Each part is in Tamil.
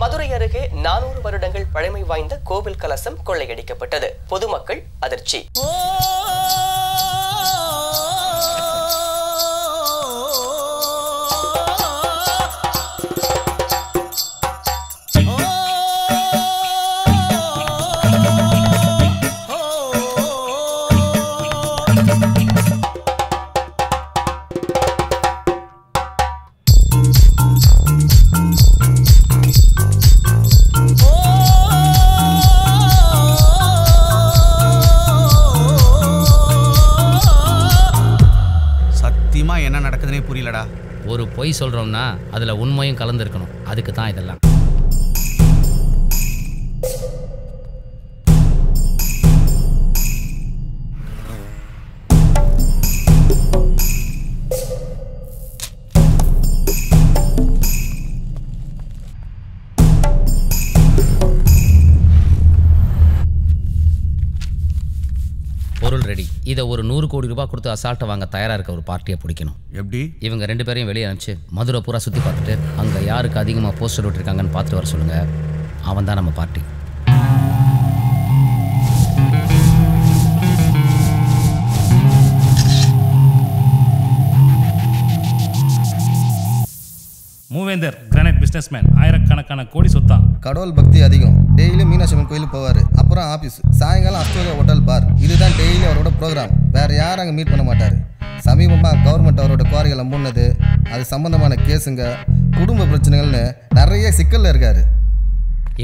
மதுரை அருகே 400 வருடங்கள் பழமை வாய்ந்த கோவில் கலசம் கொள்ளையடிக்கப்பட்டது. பொதுமக்கள் அதிர்ச்சி. என்ன நடக்குதுன்னே புரியலடா. ஒரு பொய் சொல்றோம்னா அதுல உண்மையும் கலந்துருக்கணும். அதுக்கு தான் இதெல்லாம். பொருள் ரெடி. இதை ஒரு 100 கோடி ரூபாய் கொடுத்து அசால்ட்டை வாங்க தயாராக இருக்க ஒரு பார்ட்டியை பிடிக்கணும். எப்படி? இவங்க 2 பேரையும் வெளியே அனுப்பிச்சு மதுரை பூரா சுற்றி பார்த்துட்டு அங்கே யாருக்கு அதிகமாக போஸ்டர் விட்டுருக்காங்கன்னு பார்த்துட்டு வர சொல்லுங்கள். அவன் தான் நம்ம பார்ட்டி. மூவேந்தர் கிரானைட் பிஸ்னஸ்மேன். ஆயிரக்கணக்கான கோடி சொத்தா. கடவுள் பக்தி அதிகம். டெய்லி மீனாட்சி அம்மன் கோயிலுக்கு போவார். அப்புறம் ஆஃபீஸ். சாயங்காலம் அஸ்டோரியா ஹோட்டல் பார். இதுதான் டெய்லி அவரோட ப்ரோக்ராம். வேறு யாரும் அங்கே மீட் பண்ண மாட்டார். சமீபமாக கவர்மெண்ட் அவரோட குவாரிகளை முன்னது, அது சம்மந்தமான கேஸுங்க, குடும்ப பிரச்சனைகள்னு நிறைய சிக்கலில் இருக்கார்.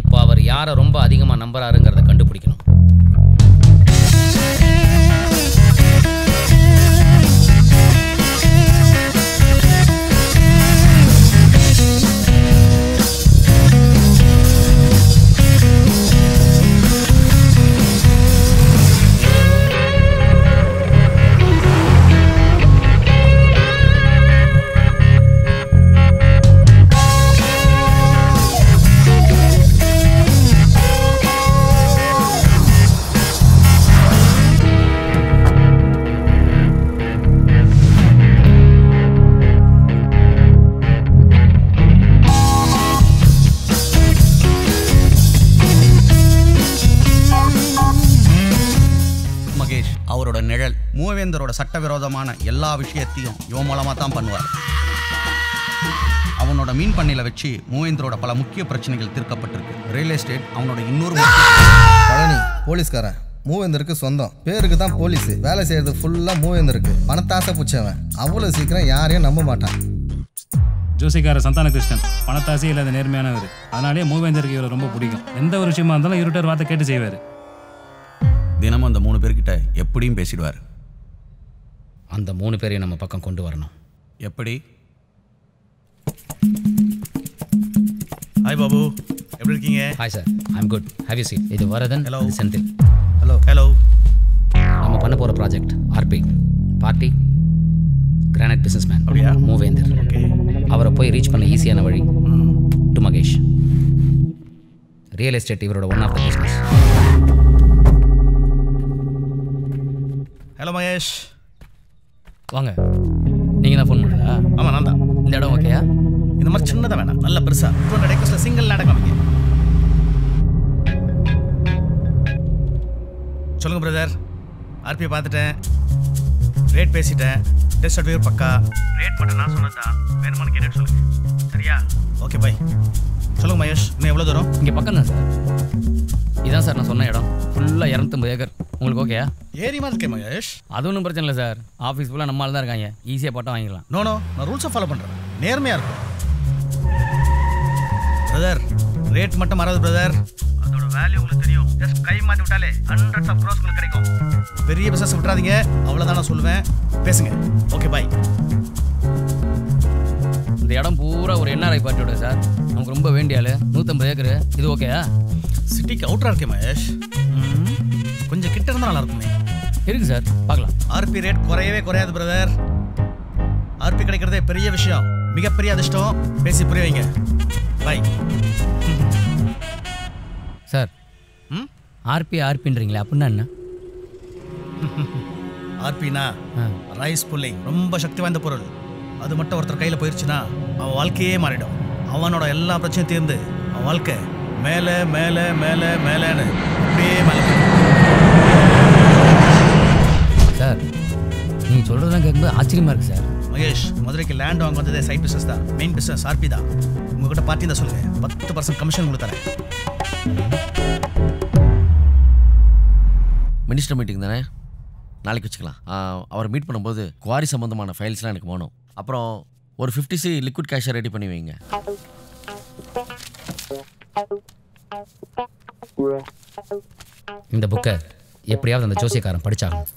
இப்போ அவர் யாரை ரொம்ப அதிகமாக நம்புறாருங்கிறத கண்டுபிடிக்கணும். அவரோட நிழல் மூவேந்தரோட சட்டவிரோதமான எல்லா விஷயத்தையும் இவன் மூலமாக தான் பண்ணுவார். அவனோட மீன் பண்ணையில் வச்சு மூவேந்தரோட பல முக்கிய பிரச்சனைகள் தீர்க்கப்பட்டிருக்கு. ரியல் எஸ்டேட் அவனோட இன்னொரு பழனி போலீஸ்காரன். மூவேந்தருக்கு சொந்தம். பேருக்கு தான் போலீஸ். வேலை செய்யறது ஃபுல்லாக மூவேந்தருக்கு. பணத்தாசை பிடிச்சவன். அவ்வளோ சீக்கிரம் யாரையும் நம்ப மாட்டான். ஜோசிக்கார சந்தான கிருஷ்ணன் பணத்தாசை இல்லாத நேர்மையானவர். அதனாலே மூவேந்தருக்கு இவரை ரொம்ப பிடிக்கும். எந்த ஒரு விஷயமா இருந்தாலும் இருட்டர் வார்த்தை கேட்டு செய்வார். தினமும் அந்த 3 பேர்கிட்ட எப்படியும் பேசிடுவார். அந்த 3 பேரையும் நம்ம பக்கம் கொண்டு வரணும். எப்படி? ஹாய் பாபு, எப்படி இருக்கீங்க? Hi sir, I'm good. Have you seat. இது Varadhan. Hello. Senthil. Hello. Hello. நம்ம பண்ண போகிற project RP. Party granite businessman. அப்படியா? மூவேந்தர். ஓகே. அவரை போய் ரீச் பண்ண ஈஸியான வழி டு மகேஷ். ரியல் எஸ்டேட் இவரோட one of the business. Hello Mahesh. வாங்க. நீங்கள் தான் ஃபோன் பண்ணுறதா? ஆமாம், நான் தான். இந்த இடம் ஓகேயா? இந்த மாதிரி சின்னதாக வேணாம், நல்ல பெருசாக 200 ஏக்கர்ஸில் சிங்கிள் நடக்கும். சொல்லுங்கள் பிரதர். ஆர்பியை பார்த்துட்டேன், ரேட் பேசிட்டேன், டெஸ்ட் சர்டிஃபிகேட் பக்கா. ரேட் மட்டும் நான் சொன்னதான், வேணுமானு கேட்டு சொல்லுங்கள். சரியா? Okay bye. சொல்லுங்கள் மகேஷ், இன்னும் எவ்வளோ தூரம்? இங்கே பக்கம் தான் சார். இதான் சார் நான் சொன்ன இடம். ஃபுல்லாக 250 ஏக்கர். உங்களுக்கு ஓகேயா? ஏரியா இருக்கேன் மகேஷ். அது ஒன்றும் பிரச்சனை இல்லை சார். ஆஃபீஸ் ஃபுல்லாக நம்மளால தான் இருக்காங்க. ஈஸியாக பட்டம் வாங்கிக்கலாம். நோ, நான் ரூல்ஸை ஃபாலோ பண்ணுறேன். நேர்மையாக இருக்கும் பிரதர். ரேட் மட்டும் மறாது பிரதர். அதோட வேல்யூ உங்களுக்கு தெரியும். ஜஸ்ட் கை மாற்றி விட்டாலே ஹண்ட்ரட்ஸ் ஆஃப் க்ரோஸ் உங்களுக்கு கிடைக்கும். பெரிய பிஸ்னஸ் விட்டுறாதீங்க, அவ்வளோதான் நான் சொல்லுவேன். பேசுங்க. Okay bye. இந்த இடம் பூரா ஒரு என்ஆர்ஐ பார்ட்டியோட சார். நமக்கு ரொம்ப வேண்டிய ஆள். 150 ஏக்கர். இது ஓகேயா? சிட்டிக்கு அவுட்டராக இருக்கே மகேஷ். கொஞ்சம் கிட்ட இருந்தால் நல்லா இருக்குமே. இருக்கு சார், பார்க்கலாம். ஆர்பி ரேட் குறையவே குறையாது பிரதர். ஆர்பி கிடைக்கிறதே பெரிய விஷயம், மிகப்பெரிய அதிர்ஷ்டம். பேசி புரிய வைங்க. Bye sir. ஆர்பின்றீங்களே, அப்படின்னா என்ன? ஆர்பினா ரைஸ் புல்லிங். ரொம்ப சக்தி வாய்ந்த பொருள். அது மட்டும் ஒருத்தர் கையில் போயிடுச்சுன்னா அவன் வாழ்க்கையே மாறிடும். அவனோட எல்லா பிரச்சனையும் தீர்ந்து அவன் வாழ்க்கை மேலே மேலே மேலே மேலேன்னு அப்படியே மேலே. சார் நீங்கள் சொல்கிறதெல்லாம் கேட்கும்போது ஆச்சரியமாக இருக்குது சார். மகேஷ், மதுரைக்கு லேண்ட் வாங்க வந்ததே சைட் பிஸ்னஸ் தான். மெயின் பிஸ்னஸ் ஆர்பி தான். உங்ககிட்ட பார்ட்டி தான் சொல்லுங்கள், 10% கமிஷன் உங்களுக்கு தரேன். மினிஸ்டர் மீட்டிங் தானே, நாளைக்கு வச்சுக்கலாம். அவர் மீட் பண்ணும்போது குவாரி சம்மந்தமான ஃபைல்ஸ்லாம் எனக்கு வேணும். அப்புறம் ஒரு 50C லிக்விட் கேஷை ரெடி பண்ணி வைங்க. இந்த புக்கை எப்படியாவது அந்த ஜோசியக்காரன் படிச்சாகணும்.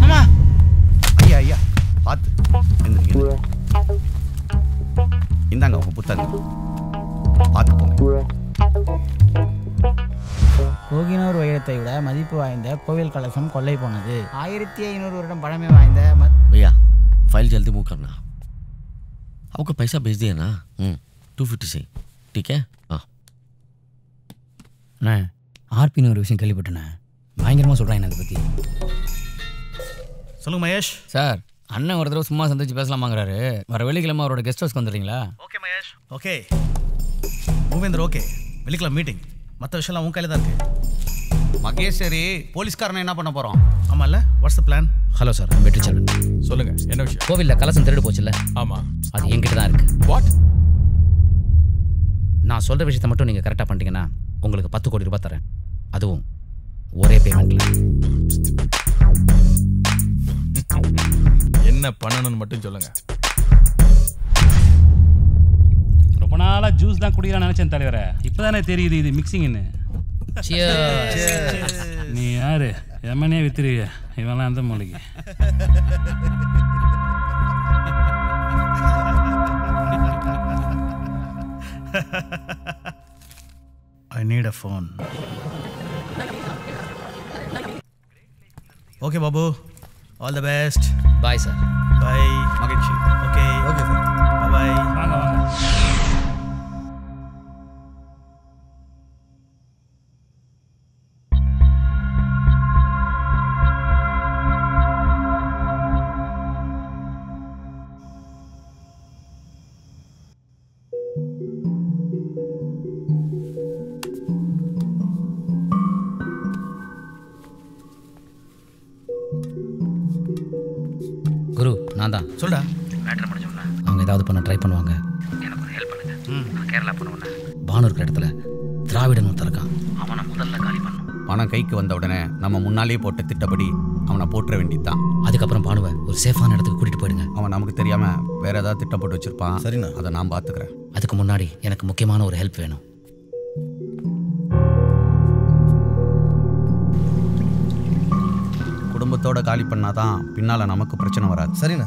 அம்மா, ஐயா ஐயா பார்த்து எந்திரிங்க. இந்தாங்க உங்க புத்தகம், பார்த்து போங்க. கோகினூர் வைரத்தை விட மதிப்பு வாய்ந்த கோவில் கலசம் கொள்ளை போனது. 1500 வருடம் பழமை வாய்ந்த भैया फाइल जल्दी मूव करना. आपको पैसा भेज दिया ना? 250 से ठीक है. हाँ அண்ணே, ஆர்பின்னு ஒரு விஷயம் கேள்விப்பட்டேண்ணே. பயங்கரமாக சொல்கிறேன் அதை பற்றி. சொல்லுங்க மகேஷ். சார், அண்ணன் ஒரு தடவை சும்மா சந்திச்சு பேசலாமாங்கிறாரு. வர வெள்ளிக்கிழமை அவரோட கெஸ்ட் ஹவுஸ்க்கு வந்துடுறீங்களா? ஓகே மகேஷ். ஓகே மூவேந்தர், ஓகே வெள்ளிக்கிழமை மீட்டிங். மற்ற விஷயம்லாம் உன் கையில் தான் இருக்கு. மகேஷ், சரி போலீஸ்காரனை என்ன பண்ண போகிறோம்? ஆமாம்ல, what's the plan? Hello sir, I'm Vetri Selvan. சொல்லுங்க, என்ன விஷயம்? கோவிலில் கலசம் திருடு போச்சுல்ல? ஆமா, அது என்கிட்ட தான் இருக்கு. வாட்? நான் சொல்கிற விஷயத்தை மட்டும் நீங்கள் கரெக்டாக பண்ணிட்டீங்கன்னா உங்களுக்கு 10 கோடி ரூபாய் தரேன். அதுவும் ஒரே பேமெண்ட்டில். என்ன பண்ணணும்னு மட்டும் சொல்லுங்க. ரொம்ப நாளாக ஜூஸ் தான் குடிக்கலாம் நினச்சேன் தலைவரை. இப்போ தானே தெரியுது இது மிக்சிங்னு. நீ யாரு? எம்மனே வித்துருவிய இவெல்லாம் அந்த மொழிக்கு. I need a phone. Okay Babu, all the best. Bye sir. Bye. மகிழ்ச்சி. Okay. Okay sir. Bye bye. வாங்க வாங்க. குரு, நான் தான். சொல்டா. அவங்க ஏதாவது பண்ண ட்ரை பண்ணுவாங்க. எனக்கு ஒரு ஹெல்ப் பண்ணுங்க. நான் கேரளா போனவொன்னே பானு இருக்கிற இடத்துல திராவிடன் ஒருத்தர் இருக்கான். அவனை முதல்ல காலி பண்ணணும். பணம் கைக்கு வந்த உடனே நம்ம முன்னாலேயே போட்ட திட்டப்படி அவனை போட்டுற வேண்டியதுதான். அதுக்கப்புறம் பானுவை ஒரு சேஃபான இடத்துக்கு கூட்டிகிட்டு போயிடுங்க. அவன் நமக்கு தெரியாம வேற ஏதாவது திட்டம் போட்டு வச்சிருப்பான். சரிண்ணா. அதை நான் பார்த்துக்கிறேன். அதுக்கு முன்னாடி எனக்கு முக்கியமான ஒரு ஹெல்ப் வேணும். குடும்பத்தோட காலி பண்ணாதான் பின்னால நமக்கு பிரச்சனை வராது. சரிண்ணா.